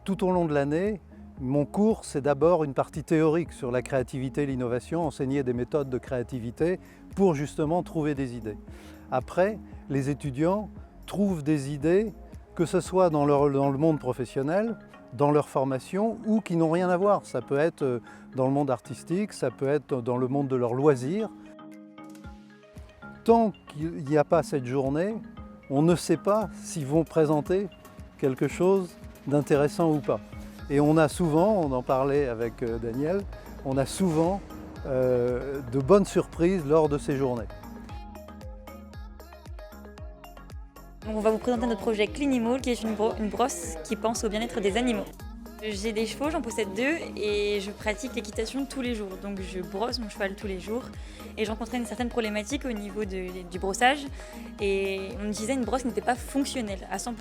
Tout au long de l'année, mon cours, c'est d'abord une partie théorique sur la créativité et l'innovation, enseigner des méthodes de créativité pour justement trouver des idées. Après, les étudiants trouvent des idées, que ce soit dans le monde professionnel, dans leur formation, ou qui n'ont rien à voir. Ça peut être dans le monde artistique, ça peut être dans le monde de leurs loisirs. Tant qu'il n'y a pas cette journée, on ne sait pas s'ils vont présenter quelque chose d'intéressant ou pas. Et on a souvent, on en parlait avec Daniel, on a souvent de bonnes surprises lors de ces journées. On va vous présenter notre projet Clinimal, qui est une brosse qui pense au bien-être des animaux. J'ai des chevaux, j'en possède 2 et je pratique l'équitation tous les jours. Donc je brosse mon cheval tous les jours et je rencontrais une certaine problématique au niveau du brossage et on me disait une brosse n'était pas fonctionnelle à 100%.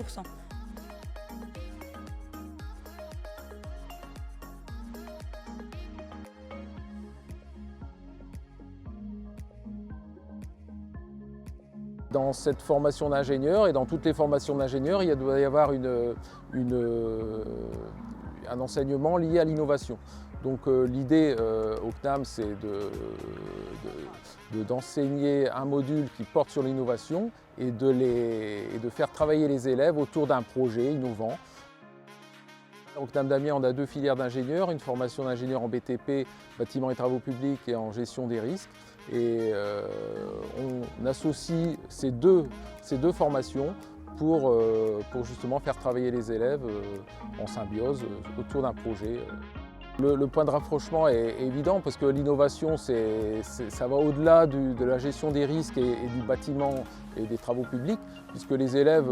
Dans cette formation d'ingénieur et dans toutes les formations d'ingénieur, il doit y avoir un enseignement lié à l'innovation. Donc l'idée au CNAM, c'est d'enseigner un module qui porte sur l'innovation et de faire travailler les élèves autour d'un projet innovant. Au CNAM d'Amiens, on a 2 filières d'ingénieurs, une formation d'ingénieur en BTP, bâtiments et travaux publics et en gestion des risques. Et on associe ces deux formations pour justement faire travailler les élèves en symbiose autour d'un projet. Le point de rapprochement est évident parce que l'innovation, ça va au-delà de la gestion des risques et du bâtiment et des travaux publics, puisque les élèves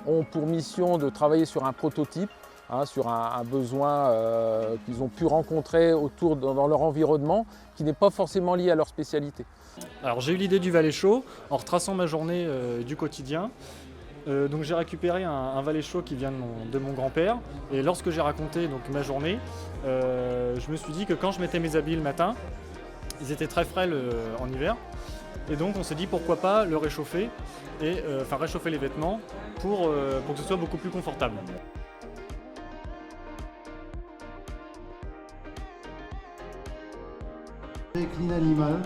ont pour mission de travailler sur un prototype, sur un besoin qu'ils ont pu rencontrer dans leur environnement, qui n'est pas forcément lié à leur spécialité. Alors j'ai eu l'idée du valet chaud en retraçant ma journée du quotidien. Donc j'ai récupéré un valet chaud qui vient de mon grand-père et lorsque j'ai raconté donc, ma journée, je me suis dit que quand je mettais mes habits le matin, ils étaient très frais en hiver et donc on s'est dit pourquoi pas le réchauffer et réchauffer les vêtements pour que ce soit beaucoup plus confortable. Clean Animal,